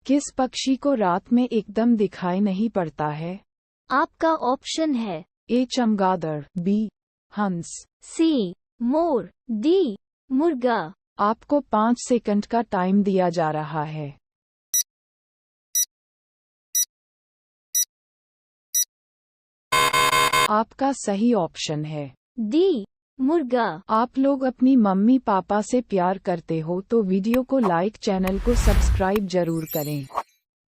किस पक्षी को रात में एकदम दिखाई नहीं पड़ता है? आपका ऑप्शन है ए चमगादड़, बी हंस, सी मोर, डी मुर्गा। आपको 5 सेकंड का टाइम दिया जा रहा है। आपका सही ऑप्शन है डी मुर्गा। आप लोग अपनी मम्मी पापा से प्यार करते हो तो वीडियो को लाइक, चैनल को सब्सक्राइब जरूर करें।